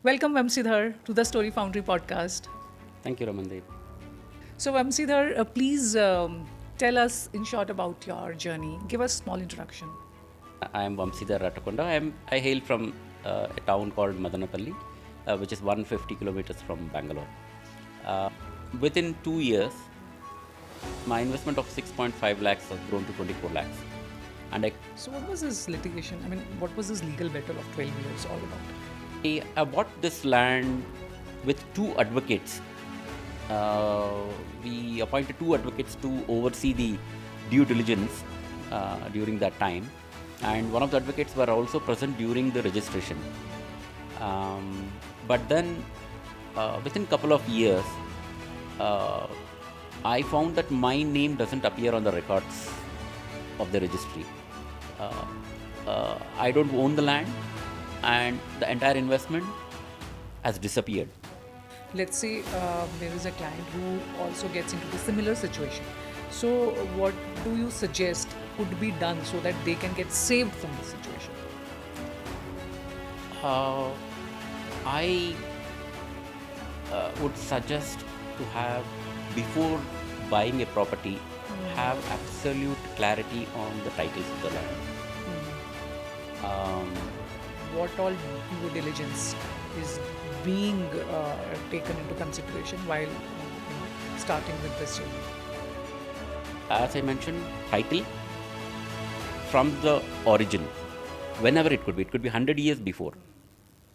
Welcome, Vamsidhar, to the Story Foundry podcast. Thank you, Ramandeep. So, Vamsidhar, please tell us in short about your journey. Give us a small introduction. I am Vamsidhar Rattakonda. I hail from a town called Madanapalli, which is 150 kilometers from Bangalore. Within 2 years, my investment of 6.5 lakhs has grown to 24 lakhs. And So, what was this litigation? I mean, what was this legal battle of 12 years all about? I bought this land with two advocates. We appointed two advocates to oversee the due diligence during that time, and one of the advocates were also present during the registration. But then, within a couple of years, uh, I found that my name doesn't appear on the records of the registry. I don't own the land, and the entire investment has disappeared. Let's say there is a client who also gets into the similar situation. So, what do you suggest could be done so that they can get saved from this situation? Uh, I would suggest to have, before buying a property, have absolute clarity on the titles of the land. Um, What all due diligence is being taken into consideration while starting with this journey? as I mentioned, title from the origin, whenever it could be 100 years before,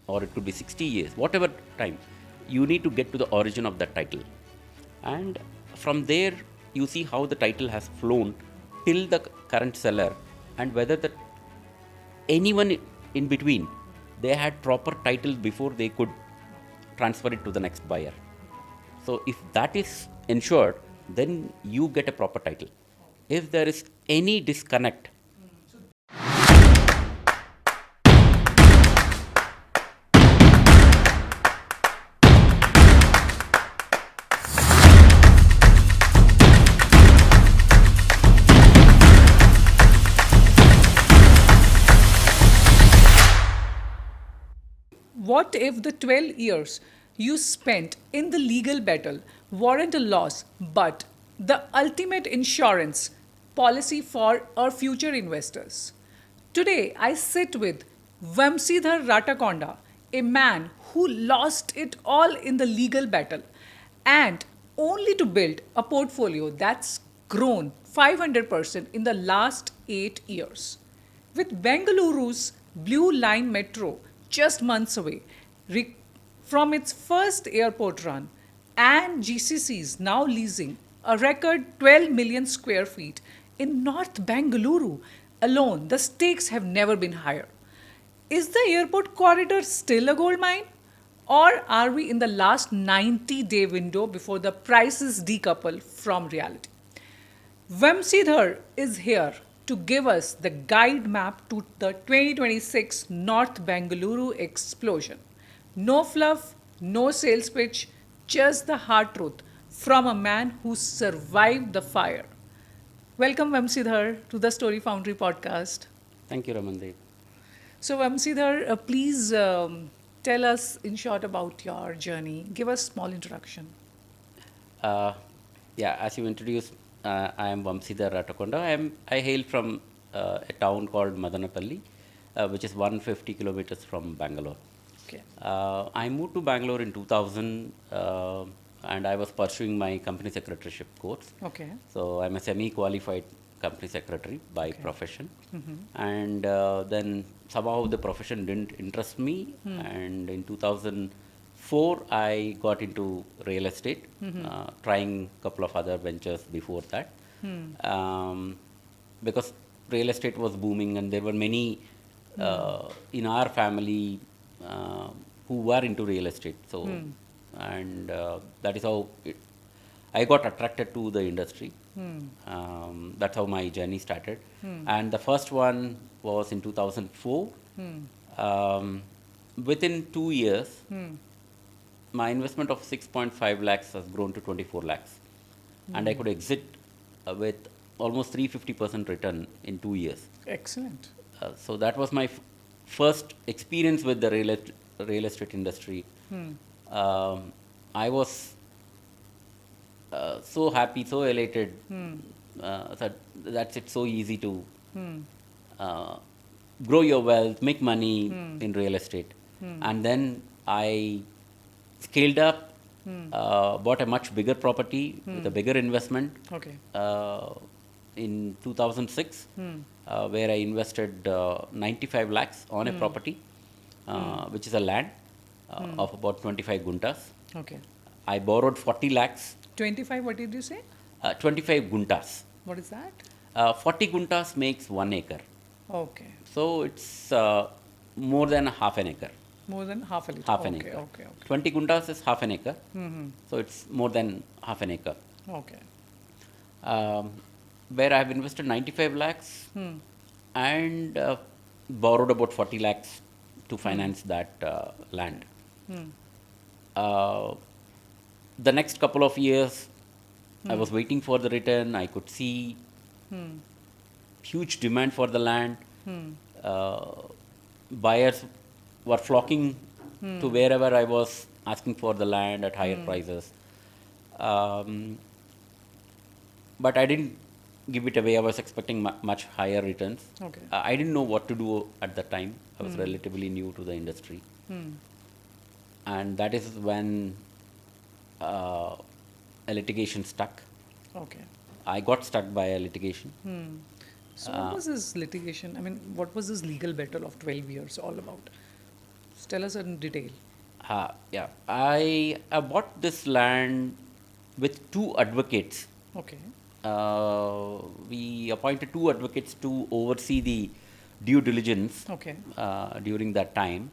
or it could be 60 years, whatever time, you need to get to the origin of that title. And from there, you see how the title has flown till the current seller, and whether the anyone in between, they had proper titles before they could transfer it to the next buyer. So if that is ensured, then you get a proper title. If there is any disconnect, What if the 12 years you spent in the legal battle warrant a loss, but the ultimate insurance policy for our future investors? Today, I sit with Vamsidhar Rattakonda, a man who lost it all in the legal battle and only to build a portfolio that's grown 500% in the last 8 years. With Bengaluru's Blue Line Metro just months away from its first airport run, and GCCs now leasing a record 12 million square feet in North Bengaluru alone, the stakes have never been higher. Is the airport corridor still a gold mine? Or are we in the last 90-day window before the prices decouple from reality? Vamsidhar is here to give us the guide map to the 2026 North Bengaluru explosion. No fluff, no sales pitch, just the hard truth from a man who survived the fire. Welcome, Vamsidhar, to the Story Foundry podcast. thank you, Ramandeep. So, Vamsidhar, please tell us in short about your journey. Give us a small introduction. Uh, yeah, as you introduced, I am Vamsidhar Rattakonda. I hail from a town called Madanapalli, which is 150 kilometers from Bangalore. Okay. I moved to Bangalore in 2000, and I was pursuing my company secretaryship course. Okay. So I'm a semi-qualified company secretary by profession, and then somehow the profession didn't interest me, and in 2004 I got into real estate, trying a couple of other ventures before that, because real estate was booming and there were many in our family who were into real estate. So, and that is how I got attracted to the industry. That's how my journey started. And the first one was in 2004. Within 2 years, my investment of 6.5 lakhs has grown to 24 lakhs. And I could exit with almost 350% return in 2 years. Excellent. So that was my first experience with the real estate industry. I was so happy, so elated that that's it so easy to uh, grow your wealth, make money in real estate. And then I scaled up, bought a much bigger property with a bigger investment Okay. in 2006, where I invested 95 lakhs on a property, which is a land of about 25 guntas. Okay. I borrowed 40 lakhs, 25, what did you say? 25 guntas. What is that? 40 guntas makes 1 acre. Okay. So it's more than half an acre. More than half a liter. Half an Okay, acre. okay, okay. 20 guntas is half an acre. So it's more than half an acre. Okay. Um, where I have invested 95 lakhs and borrowed about 40 lakhs to finance that land. Uh, the next couple of years, I was waiting for the return. I could see huge demand for the land. Uh, Buyers were flocking to wherever I was asking for the land at higher prices. But I didn't give it away. I was expecting much higher returns. Okay. I didn't know what to do at that time. I was relatively new to the industry. And that is when a litigation stuck. Okay. I got stuck by a litigation. So what was this litigation? I mean, what was this legal battle of 12 years all about? Just tell us in detail. Yeah, I bought this land with two advocates. Okay. We appointed two advocates to oversee the due diligence Okay. during that time,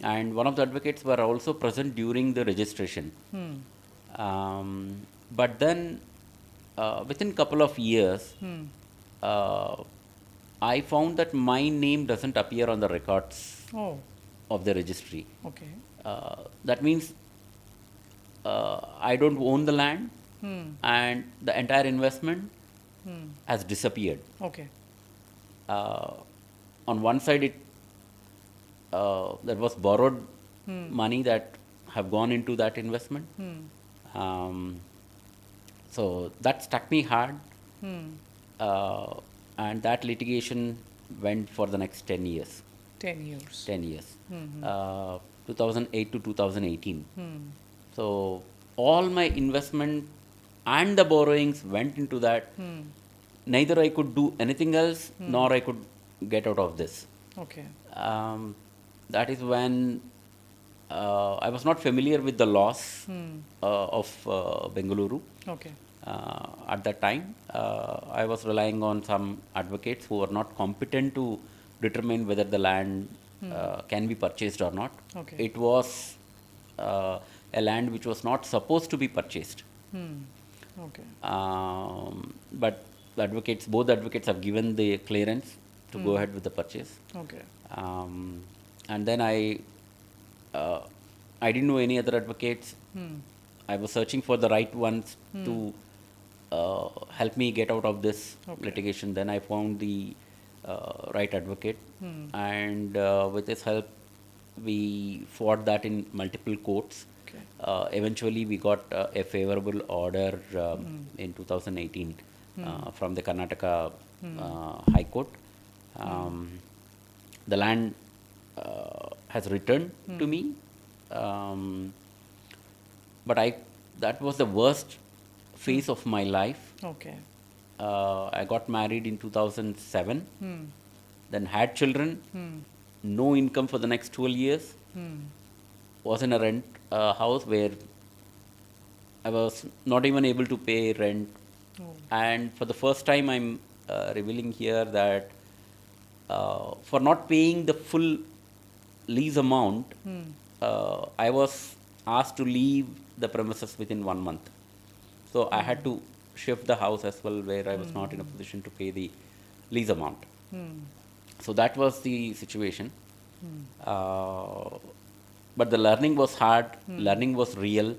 and one of the advocates were also present during the registration. But then, within couple of years, I found that my name doesn't appear on the records Oh, of the registry. okay. That means I don't own the land, and the entire investment has disappeared. Okay. On one side, there was borrowed money that have gone into that investment. So that stuck me hard, and that litigation went for the next 10 years. 10 years. 10 years. 2008 to 2018. So all my investment and the borrowings went into that. Neither I could do anything else, nor I could get out of this. Okay. That is when I was not familiar with the laws of Bengaluru. Okay. At that time, I was relying on some advocates who were not competent to determine whether the land can be purchased or not. Okay. It was a land which was not supposed to be purchased. Okay. But the advocates, both the advocates have given the clearance to go ahead with the purchase. Okay. And then I didn't know any other advocates. I was searching for the right ones to help me get out of this litigation. Then I found the right advocate, and with his help, we fought that in multiple courts. Okay. Eventually, we got a favorable order in 2018 from the Karnataka High Court. The land has returned to me, but that was the worst phase of my life. Okay. I got married in 2007, then had children, no income for the next 12 years, was in a rent house where I was not even able to pay rent. And for the first time, I'm revealing here that for not paying the full lease amount, I was asked to leave the premises within 1 month. So I had to shift the house as well, where I was not in a position to pay the lease amount. So that was the situation. But the learning was hard, learning was real.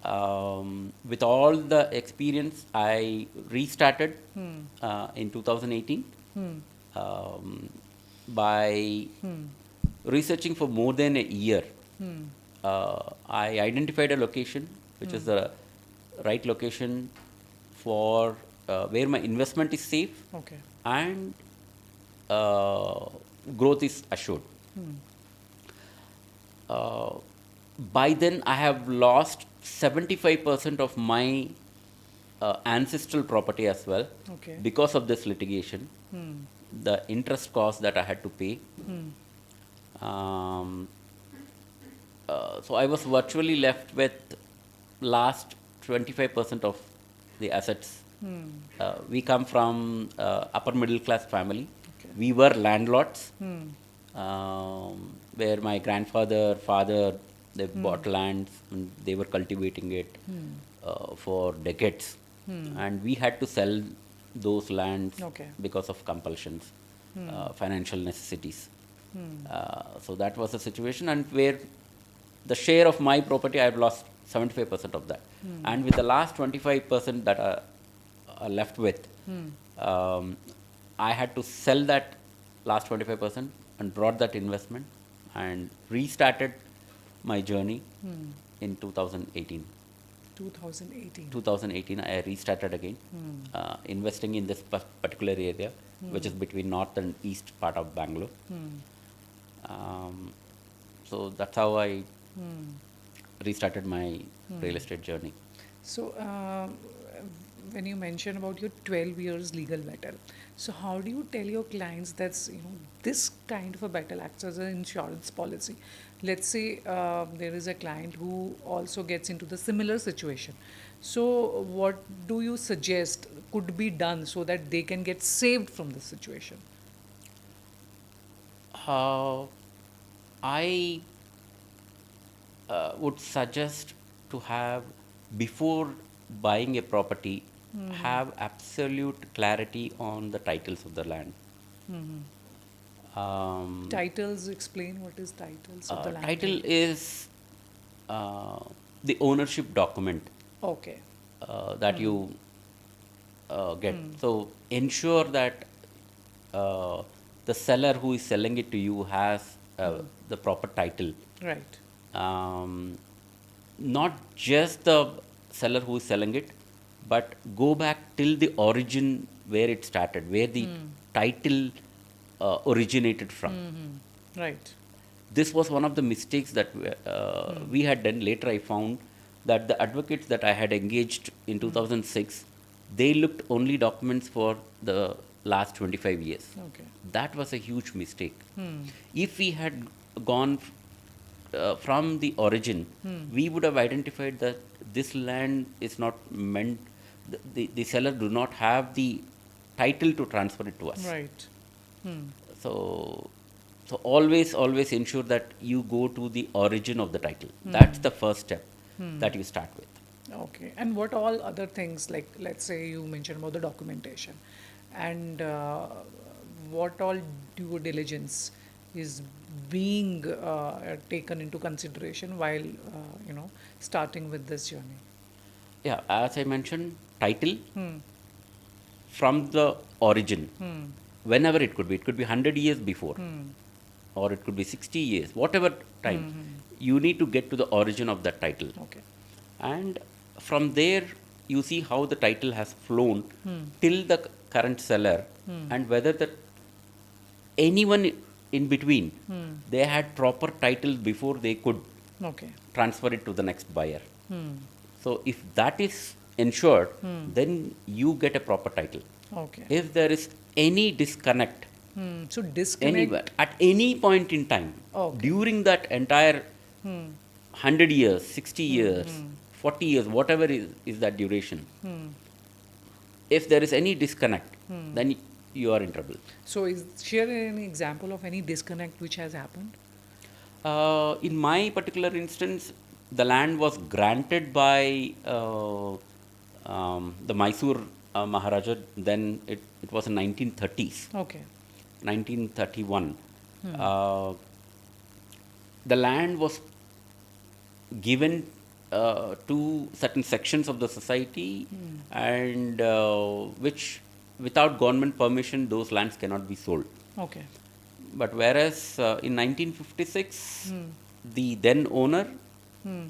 With all the experience, I restarted in 2018 by researching for more than a year. I identified a location which is the right location for where my investment is safe Okay. and growth is assured. Uh, by then, I have lost 75% of my ancestral property as well Okay. because of this litigation. The interest cost that I had to pay. Um, so I was virtually left with last 25% of the assets. We come from upper middle class family. Okay. We were landlords, where my grandfather, father, they bought lands and they were cultivating it for decades, and we had to sell those lands Okay. because of compulsions, financial necessities. So that was the situation, and where the share of my property, I've lost 75% of that. And with the last 25% that are left with, I had to sell that last 25% and brought that investment and restarted my journey in 2018. 2018. 2018, I restarted again, investing in this particular area, which is between north and east part of Bangalore. So that's how I restarted my real estate journey. So, when you mention about your 12 years legal battle, so how do you tell your clients that's this kind of a battle acts as an insurance policy? Let's say there is a client who also gets into the similar situation. So, what do you suggest could be done so that they can get saved from this situation? I would suggest to have, before buying a property, have absolute clarity on the titles of the land. Titles, explain what is titles of the land. Title is the ownership document Okay. that you get. So ensure that the seller who is selling it to you has the proper title. Right. Not just the seller who is selling it, but go back till the origin where it started, where the title originated from. Right. This was one of the mistakes that we had done. Later, I found that the advocates that I had engaged in 2006, they looked only documents for the last 25 years. Okay. That was a huge mistake. If we had gone from the origin, we would have identified that this land is not meant, the seller do not have the title to transfer it to us. Right. So, so always ensure that you go to the origin of the title. That's the first step that you start with. Okay. And what all other things, like let's say you mentioned about the documentation, and what all due diligence is being taken into consideration while starting with this journey? Yeah, as I mentioned, title from the origin, whenever it could be. It could be 100 years before, or it could be 60 years, whatever time. You need to get to the origin of that title. Okay. And from there, you see how the title has flown till the current seller, and whether the anyone in between, they had proper titles before they could Okay. transfer it to the next buyer. So if that is ensured, then you get a proper title. Okay. If there is any disconnect So disconnect. anywhere at any point in time Okay. during that entire 100 years, 60 years, 40 years, whatever is that duration, if there is any disconnect, then you are in trouble. So share any example of any disconnect which has happened? In my particular instance, the land was granted by the Mysore Maharaja. Then it was in 1930s, Okay. 1931. The land was given to certain sections of the society, and which, without government permission, those lands cannot be sold. Okay. But whereas in 1956, the then owner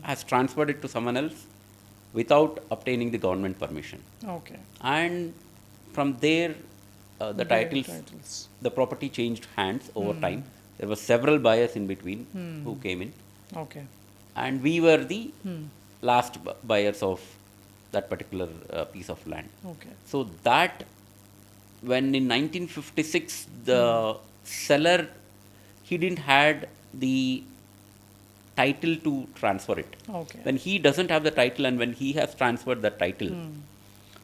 has transferred it to someone else without obtaining the government permission. Okay. And from there, the Their titles, the property changed hands over time. There were several buyers in between who came in, Okay. and we were the last buyers of that particular piece of land. Okay. So that when in 1956 the seller, he didn't had the title to transfer it. Okay. When he doesn't have the title and when he has transferred the title,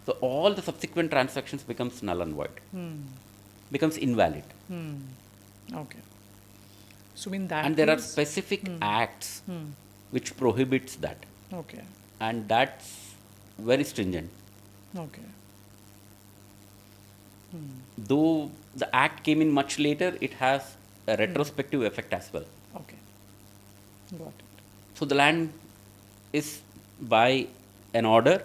so all the subsequent transactions becomes null and void, becomes invalid. Okay. So in that And there are case- specific acts which prohibits that, Okay. and that's very stringent. Okay. Though the act came in much later, it has a retrospective effect as well. Okay. Got it. So the land is by an order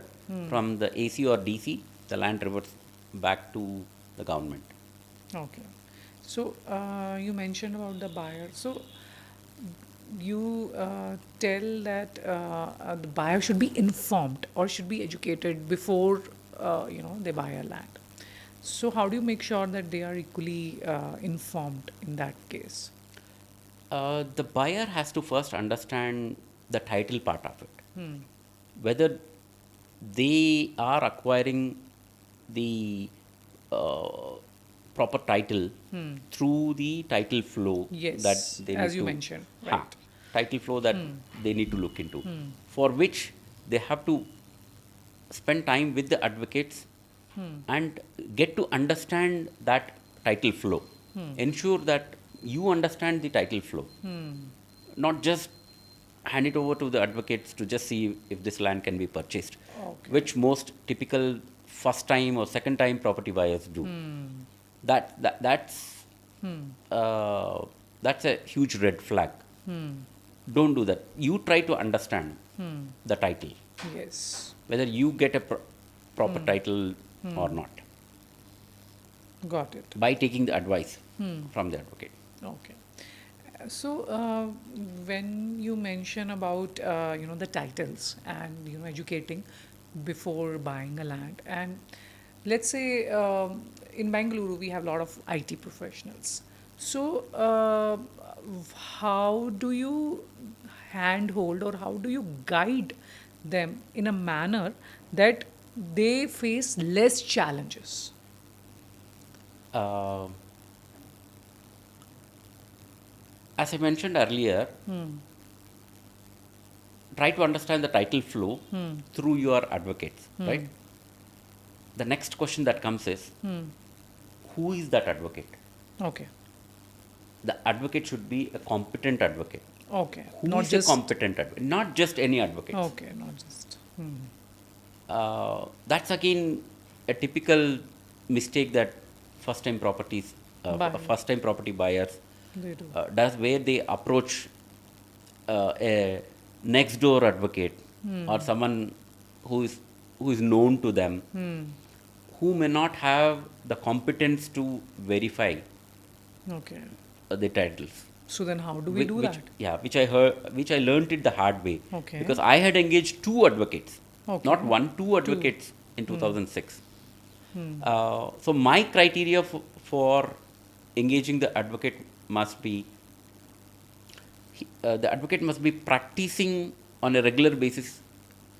from the AC or DC, the land reverts back to the government. Okay. So you mentioned about the buyer. So you tell that the buyer should be informed or should be educated before they buy a land. So how do you make sure that they are equally informed in that case? The buyer has to first understand the title part of it, whether they are acquiring the proper title through the title flow Yes, that they as need you to, mentioned, Ha, right. title flow that they need to look into, for which they have to spend time with the advocates and get to understand that title flow. Ensure that you understand the title flow, not just hand it over to the advocates to just see if this land can be purchased, Okay. which most typical first time or second time property buyers do. That's that's a huge red flag. Don't do that. You try to understand the title, Yes. whether you get a proper title or not, Got it. by taking the advice from the advocate. Okay. So when you mention about the titles and educating before buying a land, and let's say in Bengaluru we have a lot of IT professionals. So how do you handhold or how do you guide them in a manner that they face less challenges? Uh, as I mentioned earlier, try to understand the title flow through your advocates, right? The next question that comes is, who is that advocate? Okay. The advocate should be a competent advocate. Okay. Who Not is just a competent advocate? Not just any advocate. Okay, not just. That's again a typical mistake that first-time properties, Buy. first-time property buyers They do. does, where they approach a next-door advocate or someone who is known to them, who may not have the competence to verify Okay. the titles. So then how do we do which, that? Yeah, which I learned it the hard way. Okay. Because I had engaged two advocates, Okay. not one, two advocates in 2006. So my criteria for engaging the advocate must be, the advocate must be practicing on a regular basis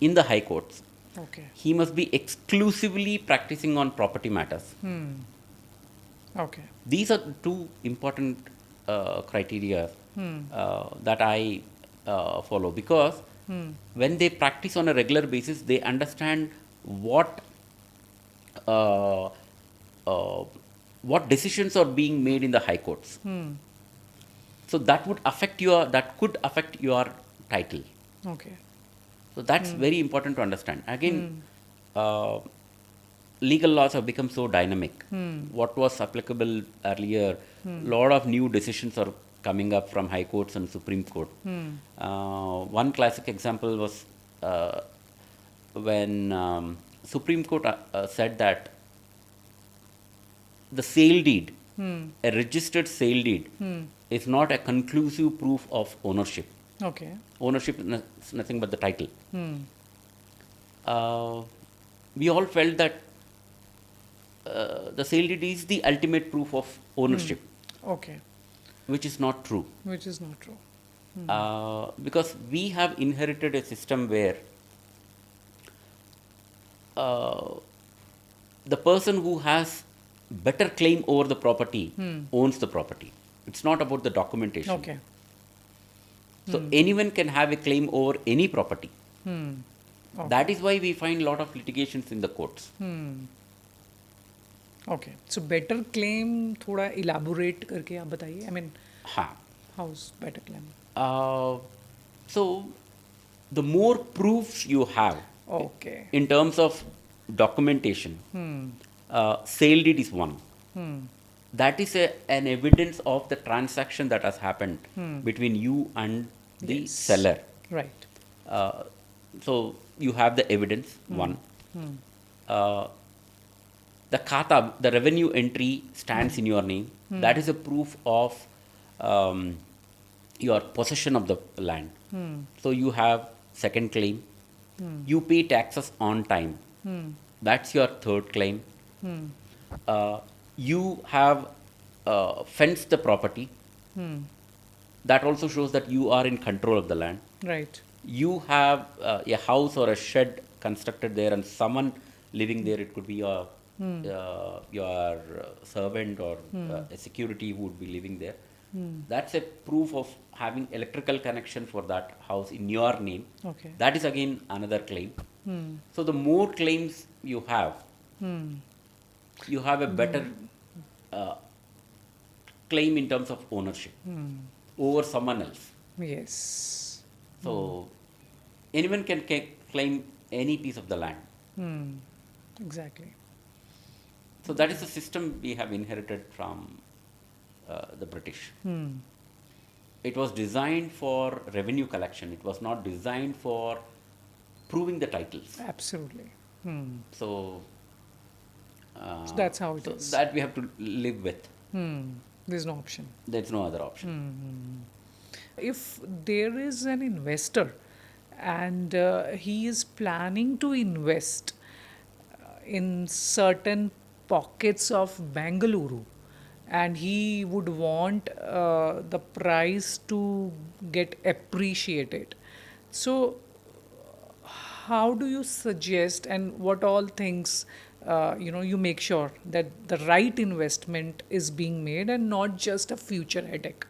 in the high courts. Okay. He must be exclusively practicing on property matters. Okay. These are two important criteria that I follow, because when they practice on a regular basis, they understand what decisions are being made in the high courts. So that could affect your title. Okay. So that's very important to understand. Again, legal laws have become so dynamic. What was applicable earlier, lot of new decisions are coming up from high courts and Supreme Court. One classic example was when Supreme Court said that the sale deed a registered sale deed is not a conclusive proof of ownership. Okay. Ownership is nothing but the title. We all felt that the sale deed is the ultimate proof of ownership, Okay. which is not true. Which is not true. Because we have inherited a system where uh, the person who has better claim over the property owns the property. It's not about the documentation. Okay. So anyone can have a claim over any property. Okay. That is why we find a lot of litigations in the courts. Okay. So better claim थोड़ा elaborate करके आप बताइए. I mean, हाँ. how's better claim? So the more proofs you have Okay. in terms of documentation, sale deed is one. That is an evidence of the transaction that has happened between you and the Yes. seller. Right. So you have the evidence, one. The khata, the revenue entry stands in your name. That is a proof of your possession of the land. So you have second claim. You pay taxes on time. That's your third claim. You have fenced the property. That also shows that you are in control of the land. Right. You have a house or a shed constructed there and someone living there. It could be your servant or a security who would be living there. That's a proof of having electrical connection for that house in your name. Okay. That is again another claim. So the more claims you have a better claim in terms of ownership over someone else. Yes. So anyone can claim any piece of the land. Exactly. So that is the system we have inherited from the British. It was designed for revenue collection. It was not designed for proving the titles. Absolutely. So So that's how it so is. that we have to live with. There's no option. There's no other option. If there is an investor and he is planning to invest in certain pockets of Bengaluru and he would want the price to get appreciated. So, how do you suggest and what all things you make sure that the right investment is being made and not just a future headache?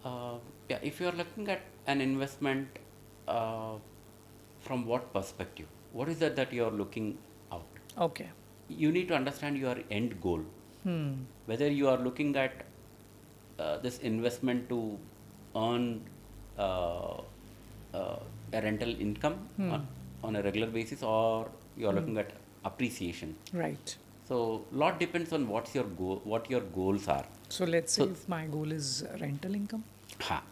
Yeah, if you are looking at an investment from what perspective? What is that you are looking out? Okay. You need to understand your end goal. Whether you are looking at this investment to earn a rental income on a regular basis, or you are looking at appreciation. Right. So lot depends on what's your goal, what your goals are. So let's say if my goal is rental income.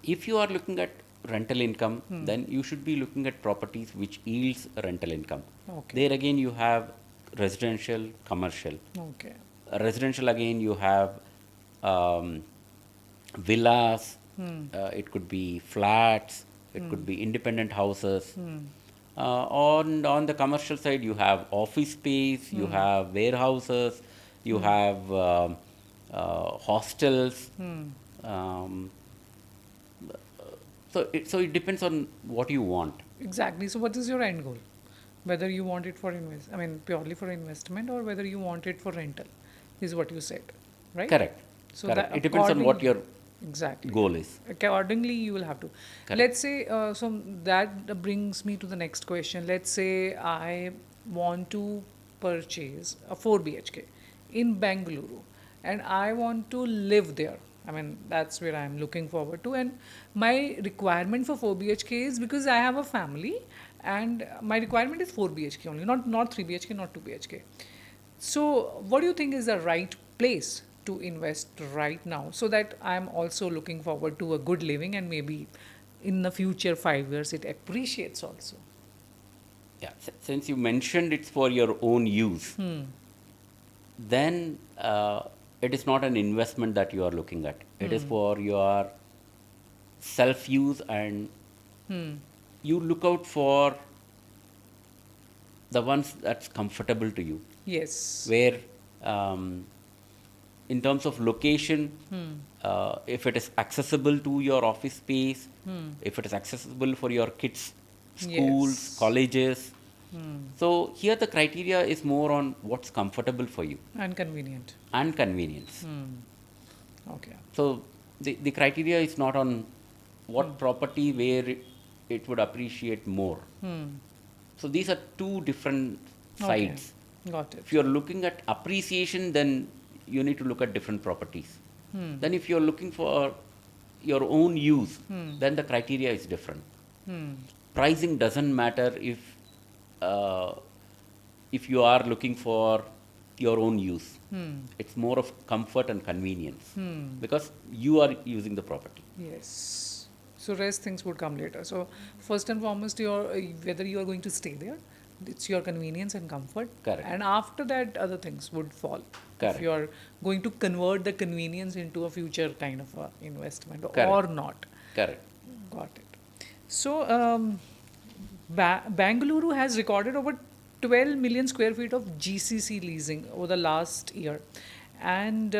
If you are looking at rental income, then you should be looking at properties which yields rental income. Okay. There again you have residential, commercial. Okay. Residential again you have villas, it could be flats, it could be independent houses. On the commercial side you have office space, you have warehouses, you have hostels. So it depends on what you want. Exactly. So what is your end goal? Whether you want it for purely for investment or whether you want it for rental is what you said, right? Correct. So Correct. that It depends on what your exactly goal is. Accordingly, you will have to. Correct. Let's say, so that brings me to the next question. Let's say I want to purchase a 4 BHK in Bengaluru and I want to live there. That's where I'm looking forward to. And my requirement for 4 BHK is because I have a family and my requirement is 4 BHK only, not 3 BHK, not 2 BHK. So, what do you think is the right place to invest right now so that I'm also looking forward to a good living and maybe in the future 5 years it appreciates also? Yeah. Since you mentioned it's for your own use, then it is not an investment that you are looking at. It is for your self-use, and you look out for the ones that's comfortable to you, Yes. where in terms of location, if it is accessible to your office space, if it is accessible for your kids' schools, Yes. colleges. So here the criteria is more on what's comfortable for you And convenient. and convenience. Okay. So the criteria is not on what property where it would appreciate more. So these are two different Okay. sides. Got it. If you're looking at appreciation, then you need to look at different properties. Then if you're looking for your own use, then the criteria is different. Pricing doesn't matter uh, if you are looking for your own use. It's more of comfort and convenience because you are using the property. Yes. So rest things would come later. So first and foremost, your whether you are going to stay there, it's your convenience and comfort. Correct. And after that, other things would fall. Correct. If you are going to convert the convenience into a future kind of a investment Correct. or not. Correct. Got it. So Bengaluru has recorded over 12 million square feet of GCC leasing over the last year. And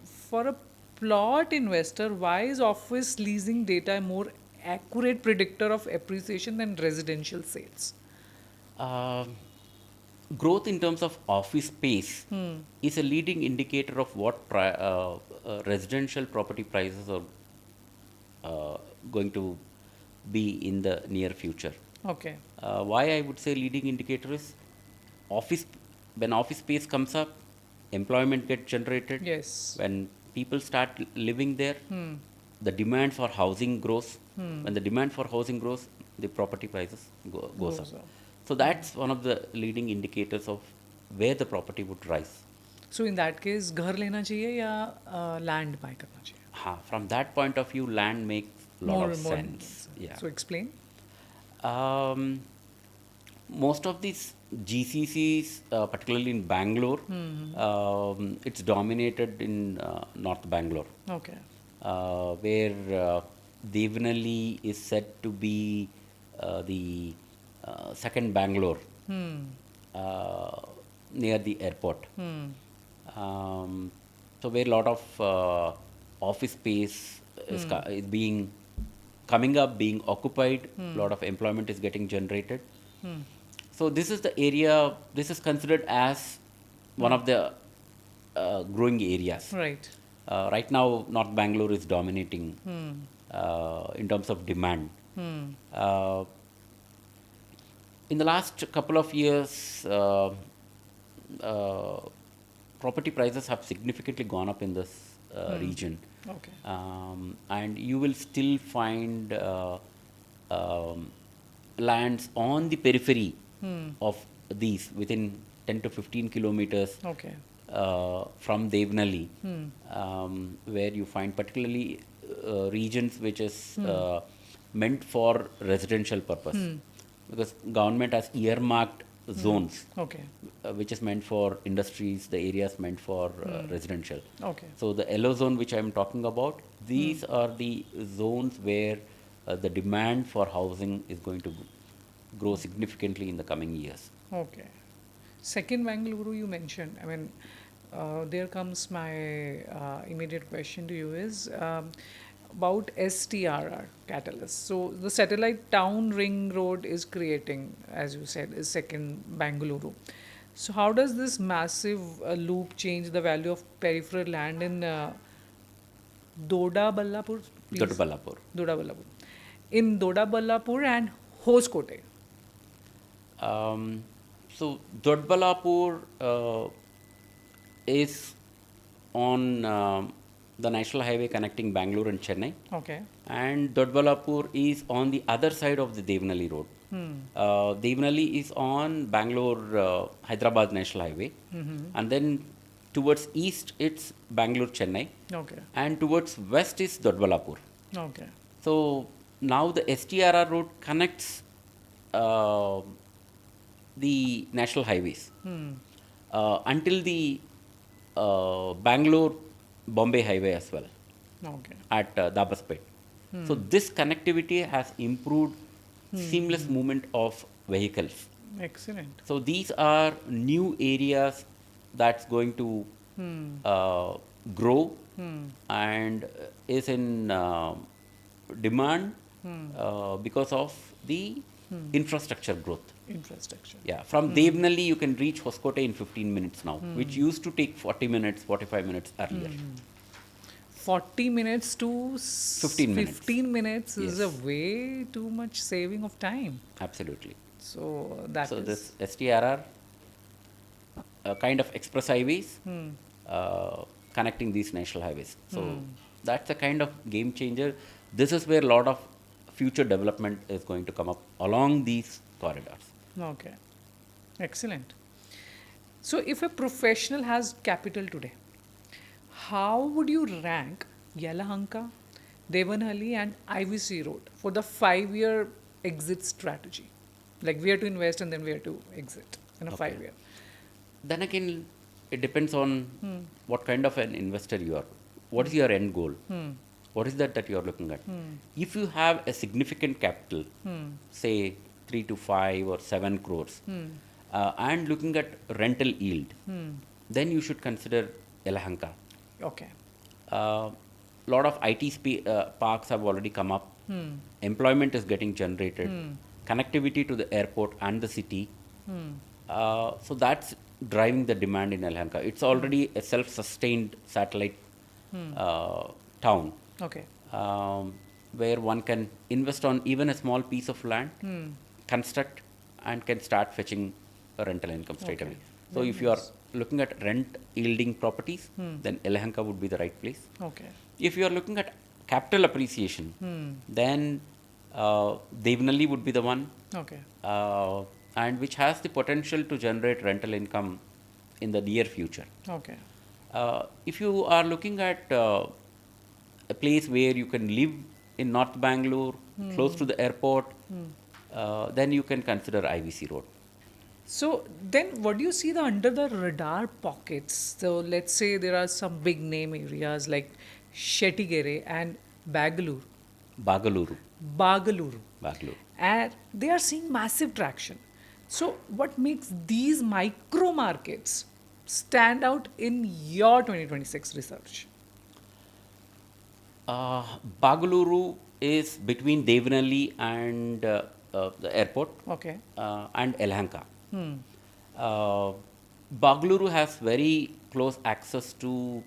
for a plot investor, why is office leasing data a more accurate predictor of appreciation than residential sales? Um Growth in terms of office space is a leading indicator of what residential property prices are going to be in the near future. Okay. Why I would say leading indicator is office when office space comes up, employment gets generated. Yes. When people start living there, the demand for housing grows. When the demand for housing grows, the property prices goes up. So that's one of the leading indicators of where the property would rise. So in that case, घर लेना चाहिए या land buy करना चाहिए? From that point of view, land makes a lot of sense. Yeah. So explain. Um, Most of these GCCs, particularly in Bangalore, it's dominated in North Bangalore, Okay. where Devanali is said to be the second Bangalore, near the airport. So where a lot of office space is being coming up, being occupied, a lot of employment is getting generated. So this is the area, this is considered as one of the growing areas. Right. Right now, North Bangalore is dominating in terms of demand. Uh, in the last couple of years, property prices have significantly gone up in this region. Okay. And you will still find lands on the periphery of these within 10 to 15 kilometers Okay. from Devanali, where you find particularly regions which is meant for residential purpose, because government has earmarked zones Okay. which is meant for industries, the areas meant for residential. Okay. So the yellow zone which I am talking about, these are the zones where the demand for housing is going to grow significantly in the coming years. Okay. Second Bengaluru you mentioned. I mean, there comes my immediate question to you is about STRR catalyst. So the satellite town ring road is creating, as you said, is second Bengaluru. So how does this massive loop change the value of peripheral land in Doda Ballapur? Doddaballapur. Doda Ballapur. In Doda Ballapur and Hoskote. So Doddaballapur is on the national highway connecting Bangalore and Chennai, Okay. and Doddaballapur is on the other side of the Devanali road. Devanali is on Bangalore Hyderabad national highway, and then towards east it's Bangalore Chennai, Okay. and towards west is Doddaballapur. Okay. So now the STRR road connects the national highways until the Bangalore Bombay highway as well Okay. at Dabaspet. So this connectivity has improved seamless movement of vehicles. Excellent. So these are new areas that's going to uh, grow and is in demand because of the infrastructure growth. Infrastructure. Yeah, from Devnalli you can reach Hoskote in 15 minutes now, which used to take 40 minutes, 45 minutes earlier. 40 minutes to 15 minutes. 15 minutes is a Yes. way too much saving of time. Absolutely. So that So is this STRR kind of express highways connecting these national highways. So that's a kind of game changer. This is where a lot of future development is going to come up along these corridors. okay. Excellent. So if a professional has capital today, how would you rank Yelahanka, Devanhalli and IVC Road for the 5-year exit strategy? Like where to invest and then where to exit in a Okay. 5-year. Then again, it depends on what kind of an investor you are. What is your end goal? What is that you are looking at? If you have a significant capital, say 3 to 5 or 7 crores, and looking at rental yield, then you should consider Yelahanka. Okay. Lot of parks have already come up. Employment is getting generated. Connectivity to the airport and the city. So that's driving the demand in Yelahanka. It's already a self-sustained satellite town Okay. where one can invest on even a small piece of land, construct, and can start fetching a rental income straight Okay. away. So Very if you are nice. looking at rent yielding properties, then Yelahanka would be the right place. Okay. If you are looking at capital appreciation, then Devnalli would be the one, Okay. and which has the potential to generate rental income in the near future. Okay. If you are looking at a place where you can live in North Bangalore, close to the airport, then you can consider IVC Road. So then what do you see the under the radar pockets? So let's say there are some big name areas like Shettigere and Bangalore, Bagaluru. Bagaluru, Bangalore. and they are seeing massive traction. So what makes these micro markets stand out in your 2026 research? Bagaluru is between Devnalli and the airport Okay. and Yelahanka. Bagaluru has very close access to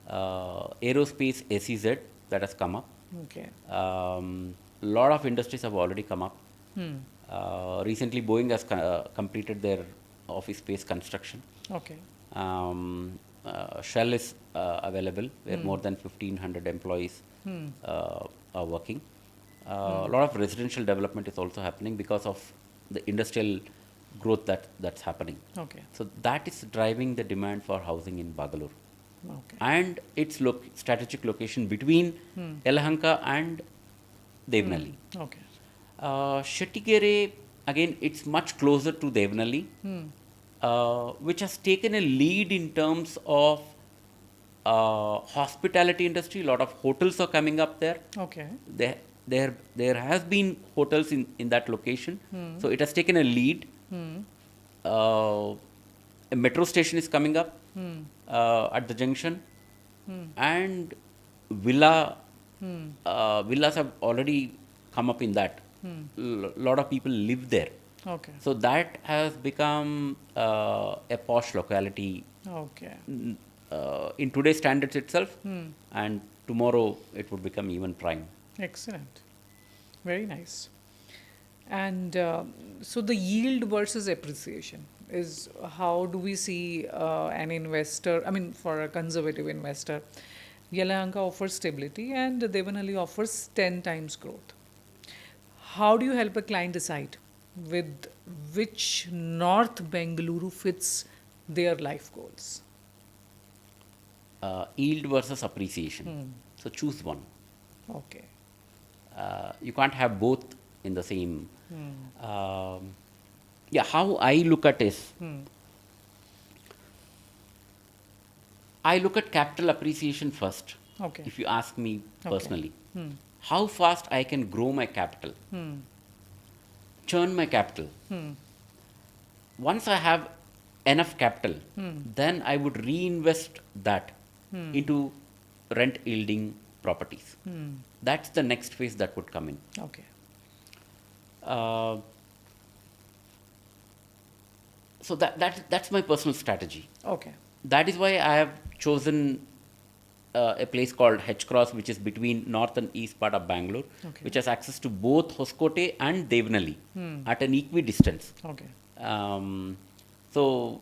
aerospace SEZ that has come up. Okay. Lot of industries have already come up. Recently, Boeing has completed their office space construction. Okay. Shell is available, where more than 1,500 employees are working. A lot of residential development is also happening because of the industrial growth that's happening. Okay. So that is driving the demand for housing in Bangalore. Okay. And its strategic location between Yelahanka and Devnalli. Okay. Shettigere, again, it's much closer to Devnalli, which has taken a lead in terms of hospitality industry. A lot of hotels are coming up there. Okay. There has been hotels in that location, so it has taken a lead. A metro station is coming up at the junction, and villas have already come up in that. Lot of people live there, Okay. so that has become a posh locality Okay. in today's standards itself, and tomorrow it would become even prime. Excellent. Very nice. And so the yield versus appreciation is how do we see an investor, I mean, for a conservative investor, Yelahanka offers stability and Devanhalli offers 10 times growth. How do you help a client decide with which North Bengaluru fits their life goals? Yield versus appreciation. So choose one. Okay. You can't have both in the same. Yeah, how I look at is I look at capital appreciation first. Okay. If you ask me Okay. personally, how fast I can grow my capital, churn my capital. Once I have enough capital, then I would reinvest that into rent yielding properties. That's the next phase that would come in. Okay. Uh, so that's my personal strategy. Okay. That is why I have chosen a place called H Cross, which is between north and east part of Bangalore, Okay. which has access to both Hoskote and Devnali at an equidistance. Okay. So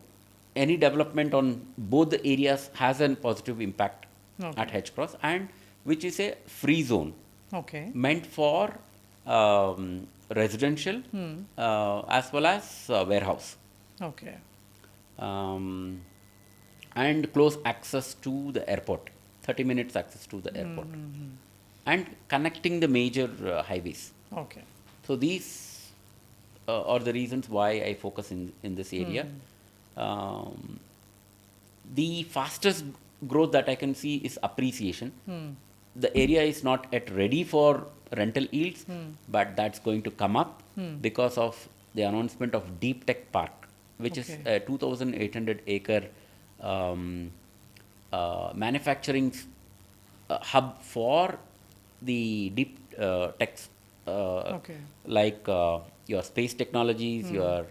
any development on both the areas has a positive impact Okay. at H Cross, and which is a free zone Okay. meant for residential as well as warehouse. Okay. And close access to the airport, 30 minutes access to the airport, and connecting the major highways. Okay. So these are the reasons why I focus in this area. The fastest growth that I can see is appreciation. The area is not yet ready for rental yields, but that's going to come up because of the announcement of Deep Tech Park, which is Okay. a 2,800 acre manufacturing hub for the deep techs, Okay. like your space technologies, your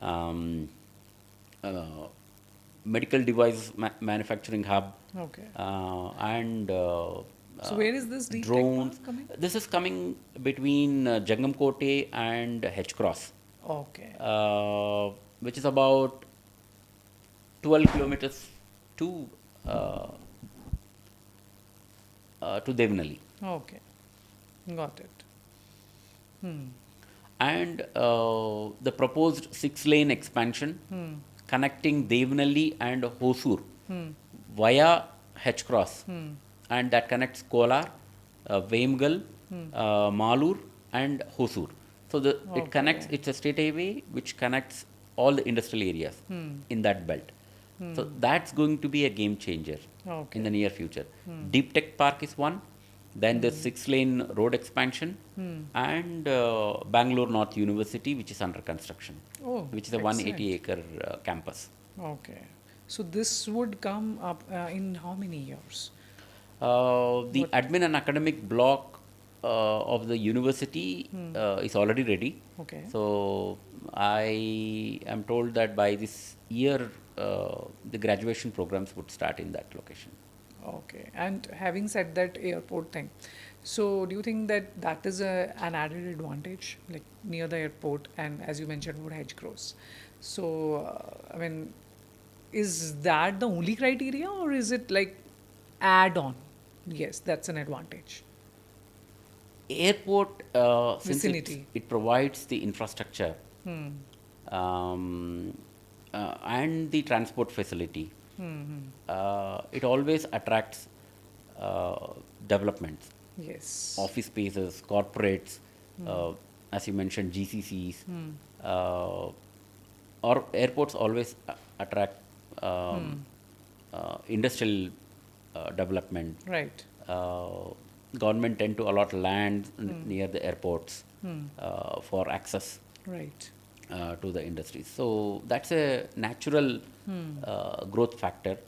um, uh, medical device manufacturing hub, Okay. and So where is this deep tech drones. park coming? This is coming between Jangamkote and H Cross, Okay. which is about 12 kilometers to Devnali. Okay. Got it. And the proposed 6-lane expansion connecting Devnali and Hosur via H Cross, and that connects Kolar, Vemgal, Malur, and Hosur. So it connects. Okay. It's a state highway which connects all the industrial areas in that belt. So that's going to be a game changer Okay. in the near future. Deep Tech Park is one. Then the 6-lane road expansion, and Bangalore North University, which is under construction, Oh, which is a excellent. 180 acre campus. Okay. So this would come up in how many years? The What- admin and academic block of the university is already ready. Okay. So I am told that by this year, the graduation programs would start in that location. Okay. And having said that airport thing, so do you think that that is an added advantage, like near the airport, and as you mentioned, would hedge cross? So, I mean, is that the only criteria, or is it like add-on? Yes, that's an advantage. Airport, since Vicinity. it provides the infrastructure and the transport facility, it always attracts developments, Yes. office spaces, corporates, as you mentioned, GCCs, or airports always attract industrial development. Right. Government tend to allot land near the airports for access Right. to the industry. So that's a natural growth factor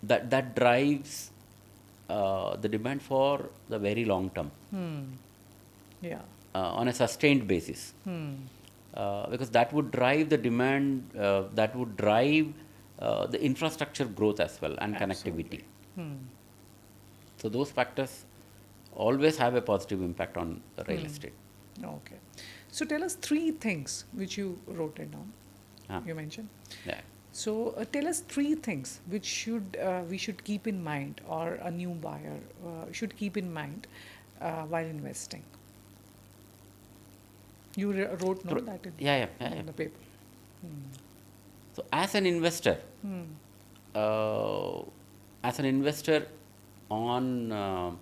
that drives the demand for the very long term Yeah. on a sustained basis. Because that would drive the demand, that would drive the infrastructure growth as well, and connectivity. So those factors always have a positive impact on real estate. Okay. So tell us three things which you wrote it down. Ah. You mentioned. Yeah. So tell us three things which should we should keep in mind, or a new buyer should keep in mind while investing. You wrote no True. that in, Yeah. on the paper. So as an investor, on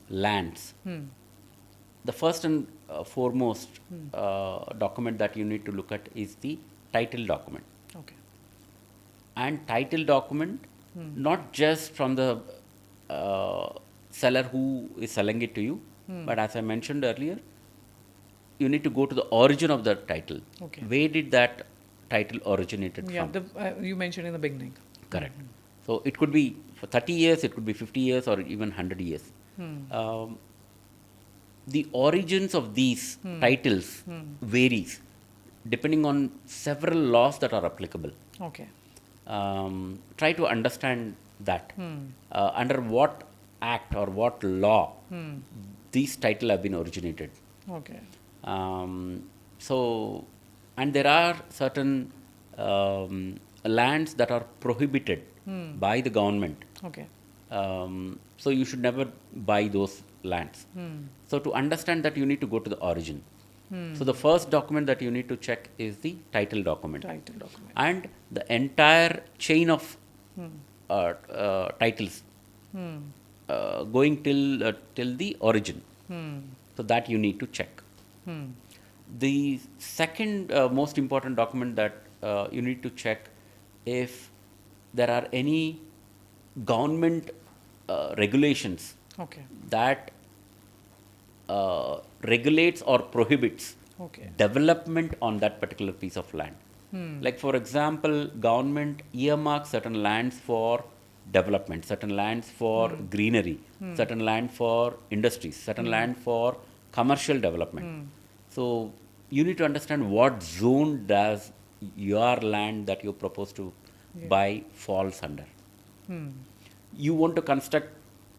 lands, the first and foremost document that you need to look at is the title document. Okay. and title document, not just from the seller who is selling it to you, but as I mentioned earlier, you need to go to the origin of the title. Okay. Where did that title originated Yeah, from? you mentioned in the beginning. Correct. So it could be for 30 years, it could be 50 years, or even 100 years. Um, the origins of these titles varies depending on several laws that are applicable. Okay. Try to understand that under what act or what law these title have been originated. Okay. So, and there are certain lands that are prohibited by the government. Okay. So you should never buy those lands. So to understand that, you need to go to the origin. So the first document that you need to check is the title document, Title document. and the entire chain of titles going till the origin. So that you need to check. The second most important document that you need to check, if there are any government regulations Okay. that regulates or prohibits Okay. development on that particular piece of land. Like for example, government earmarks certain lands for development, certain lands for greenery, certain land for industries, certain land for commercial development. So you need to understand what zone does your land that you propose to buy falls under. You want to construct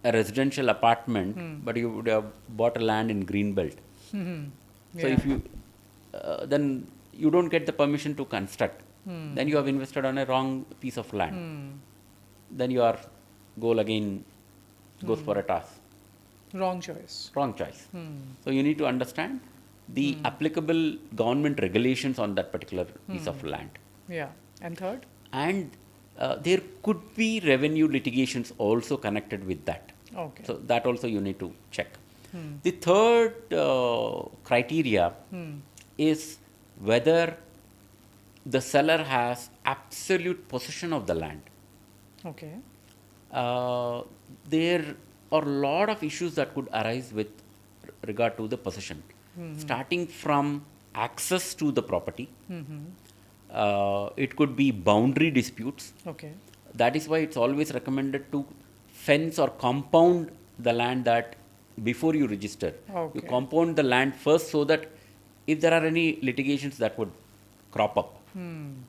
a residential apartment, but you would have bought a land in greenbelt. So if you then you don't get the permission to construct, then you have invested on a wrong piece of land. Then your goal again goes for a toss. Wrong choice. Wrong choice. So you need to understand the applicable government regulations on that particular piece of land. Yeah. And third? And there could be revenue litigations also connected with that. Okay. So that also you need to check. The third criteria is whether the seller has absolute possession of the land. Okay. There are a lot of issues that could arise with regard to the possession, starting from access to the property. It could be boundary disputes. Okay. That is why it's always recommended to fence or compound the land that before you register. Okay. You compound the land first, so that if there are any litigations that would crop up,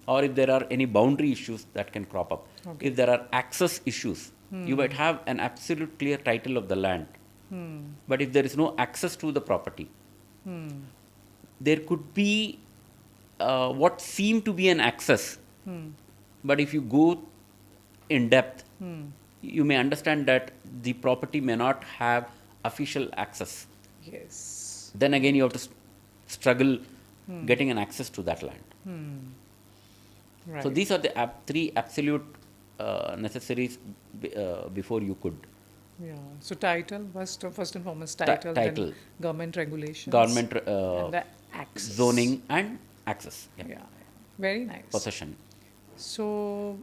or if there are any boundary issues that can crop up, Okay. if there are access issues, you might have an absolute clear title of the land, but if there is no access to the property, there could be what seem to be an access, but if you go in depth, you may understand that the property may not have official access. Yes. Then again, you have to struggle getting an access to that land. Right. So these are the three absolute necessaries before you could. Yeah. So title, first and foremost, title, title. then government regulations, Government and the access. zoning and access. Yeah. Very nice. Possession. So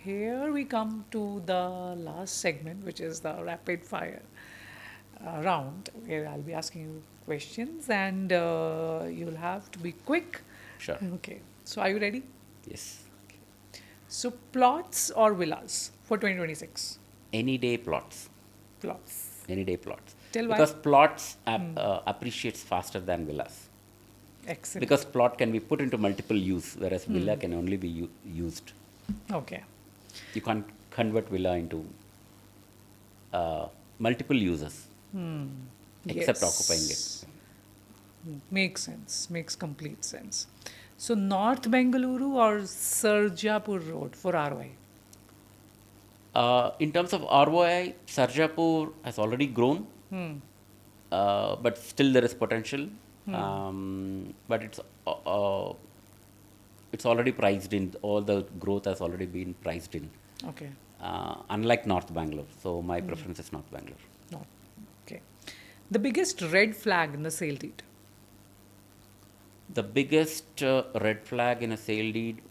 here we come to the last segment, which is the rapid fire round, where I'll be asking you questions, and you'll have to be quick. Sure. Okay. So are you ready? Yes. So plots or villas for 2026? Any day plots. Plots. Any day plots. Tell why. Because plots appreciates faster than villas. Excellent. Because plot can be put into multiple use, whereas villa can only be used. Okay. You can't convert villa into multiple uses, except occupying it. Yes. Makes sense. Makes complete sense. So North Bengaluru or Sarjapur Road for ROI? In terms of ROI, Sarjapur has already grown, but still there is potential. But it's already priced in. All the growth has already been priced in. Okay. Unlike North Bangalore, so my preference is North Bangalore. Not. Okay. The biggest red flag in the sale deed? The biggest red flag in a sale deed,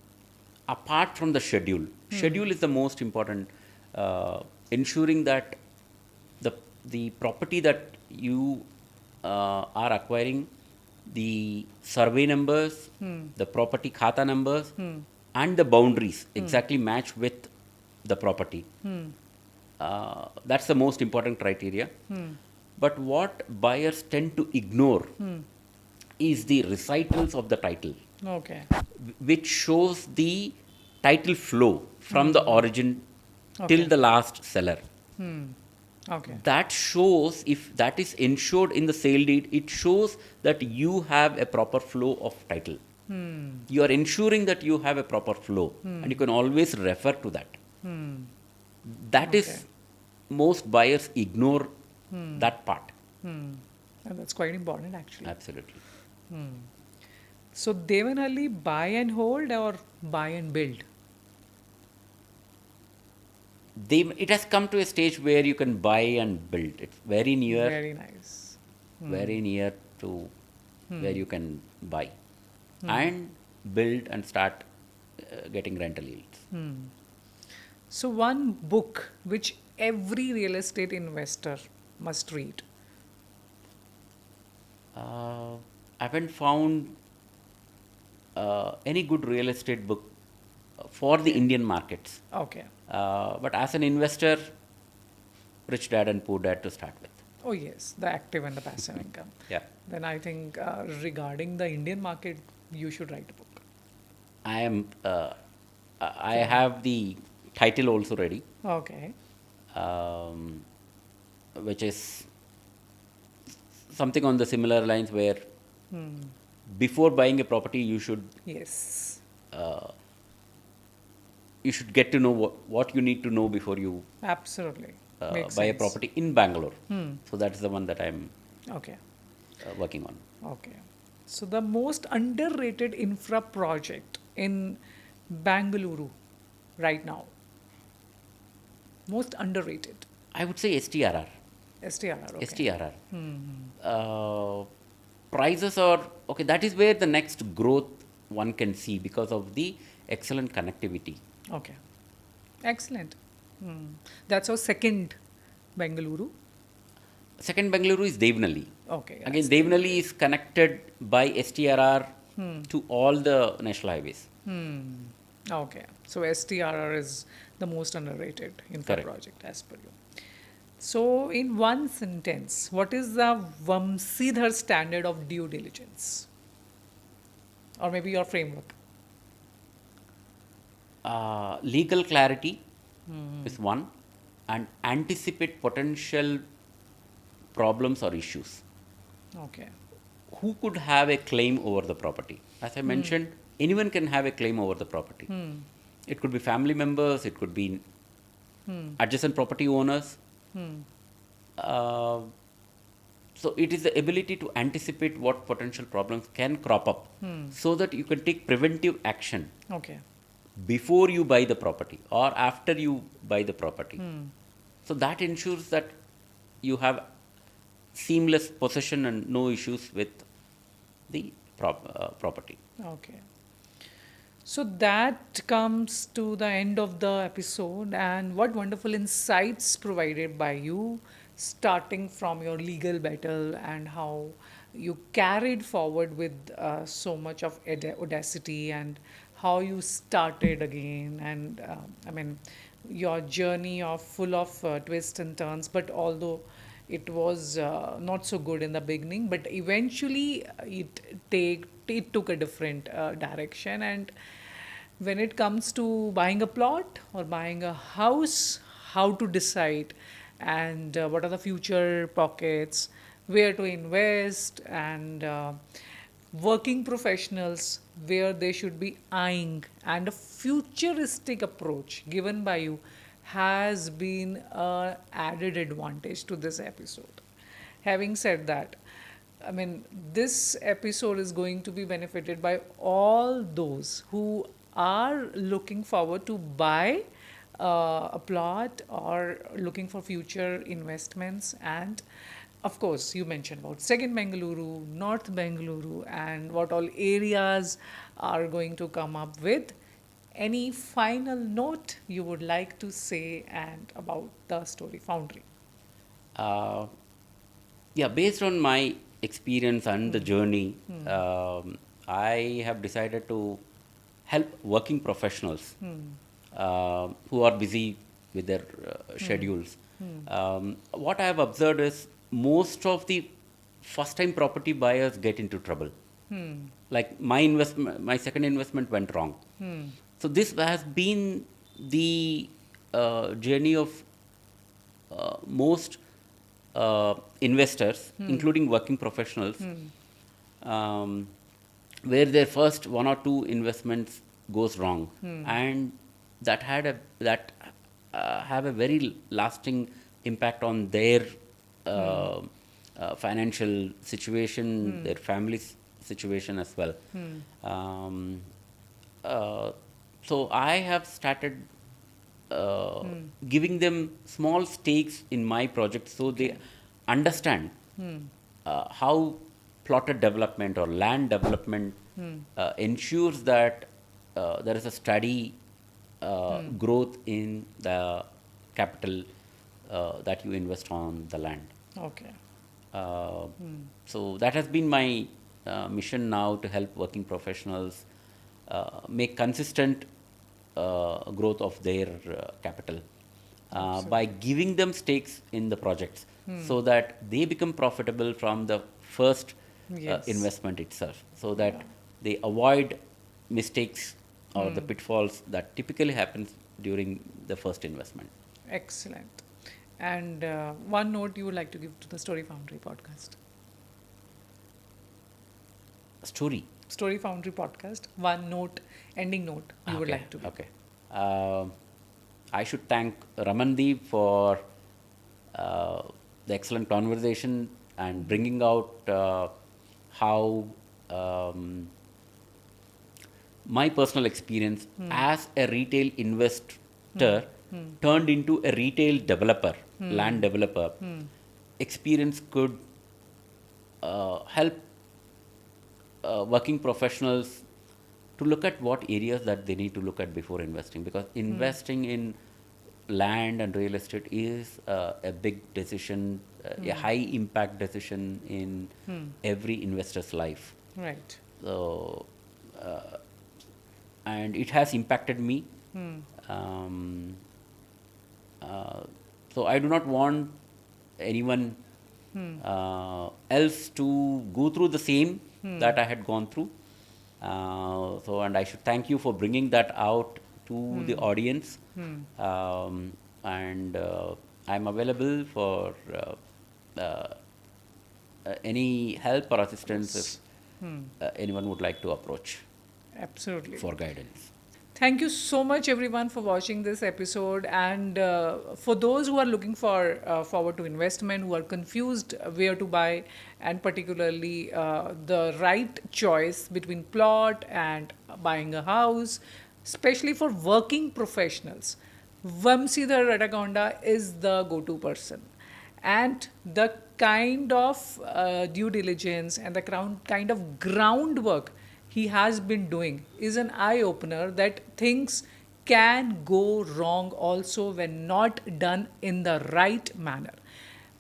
apart from the schedule. Schedule is the most important, ensuring that the the property that you are acquiring, the survey numbers, the property khata numbers, and the boundaries exactly match with the property. That's the most important criteria. But what buyers tend to ignore is the recitals of the title, Okay. which shows the title flow from the origin Okay. till the last seller. Okay. That shows, if that is ensured in the sale deed, it shows that you have a proper flow of title. You are ensuring that you have a proper flow, and you can always refer to that. That Okay. is, most buyers ignore that part. And that's quite important actually. Absolutely. So Devanhalli, buy and hold or buy and build? It has come to a stage where you can buy and build. It's very near, Very nice. very near to where you can buy and build and start getting rental yields. So one book which every real estate investor must read. I haven't found any good real estate book for the Indian markets. Okay. But as an investor, Rich Dad and Poor Dad to start with. Oh yes, the active and the passive income. Yeah. Then I think regarding the Indian market, you should write a book. I am. I have the title also ready, Okay. which is something on the similar lines where before buying a property, Yes. you should get to know what you need to know before you Absolutely. Makes buy a sense. property in Bangalore. So that's the one that I'm Okay. working on. Okay. So the most underrated infra project in Bengaluru right now. Most underrated. I would say STRR. STRR. Okay. STRR. Prices are okay. That is where the next growth one can see because of the excellent connectivity. Okay. Excellent. That's our second Bengaluru. Second Bengaluru is Devnalli. Okay. Again, Devnalli is connected by STRR to all the national highways. Okay. So STRR is the most underrated infra Correct. project as per you. So in one sentence, what is the Vamsidhar standard of due diligence? Or maybe your framework? Legal clarity is one, and anticipate potential problems or issues. Okay. Who could have a claim over the property? As I mentioned, anyone can have a claim over the property. It could be family members, it could be adjacent property owners. So it is the ability to anticipate what potential problems can crop up so that you can take preventive action Okay. before you buy the property or after you buy the property. So that ensures that you have seamless possession and no issues with the property. Okay. So that comes to the end of the episode, and what wonderful insights provided by you, starting from your legal battle and how you carried forward with so much of audacity, and how you started again, and I mean, your journey of full of twists and turns, but although it was not so good in the beginning, but eventually it took a different direction. And when it comes to buying a plot or buying a house, how to decide, and what are the future pockets, where to invest, and working professionals where they should be eyeing, and a futuristic approach given by you has been an added advantage to this episode. Having said that, I mean, this episode is going to be benefited by all those who are looking forward to buy a plot or looking for future investments. And of course, you mentioned about second Bengaluru, North Bengaluru, and what all areas are going to come up with any final note you would like to say and about the Story Foundry? Uh, yeah, based on my experience and the journey, I have decided to help working professionals who are busy with their schedules. What I have observed is most of the first time property buyers get into trouble. Like my investment, my second investment went wrong. So this has been the journey of most investors, including working professionals, um, where their first one or two investments goes wrong, and that have a very lasting impact on their uh, financial situation, their situation as well. Um, uh, so I have started uh, giving them small stakes in my project so they understand how plotted development or land development ensures that there is a steady growth in the capital that you invest on the land. Okay. Uh, so that has been my mission now to help working professionals make consistent growth of their capital by giving them stakes in the projects so that they become profitable from the first Yes. investment itself, so that they avoid mistakes or the pitfalls that typically happens during the first investment. Excellent. And one note you would like to give to the Story Foundry podcast? Story. Story Foundry podcast. One note, ending note you would like to give. Okay. I should thank Ramandeep for the excellent conversation and bringing out how my personal experience as a retail investor turned into a retail developer, land developer. Experience could help working professionals to look at what areas that they need to look at before investing, because investing in land and real estate is a big decision, a high impact decision in every investor's life. Right. So and it has impacted me. um, so I do not want anyone else to go through the same that I had gone through. So, and I should thank you for bringing that out to the audience. And I'm available for any help or assistance if anyone would like to approach Absolutely. for guidance. Thank you so much, everyone, for watching this episode. And for those who are looking for forward to investment, who are confused where to buy, and particularly the right choice between plot and buying a house, especially for working professionals, Vamsidhar Rattakonda is the go-to person. And the kind of due diligence and the kind of groundwork he has been doing is an eye opener that things can go wrong also when not done in the right manner,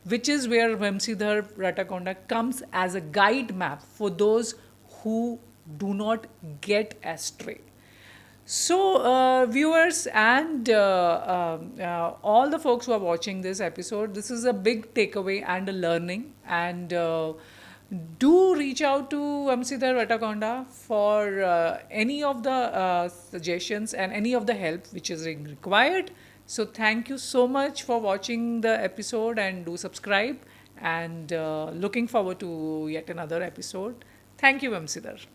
which is where Vamsidhar Rattakonda comes as a guide map for those who do not get astray. So, viewers and all the folks who are watching this episode, this is a big takeaway and a learning. And do reach out to Vamsidhar Rattakonda for any of the suggestions and any of the help which is required. So, thank you so much for watching the episode, and do subscribe. And looking forward to yet another episode. Thank you, Vamsidhar.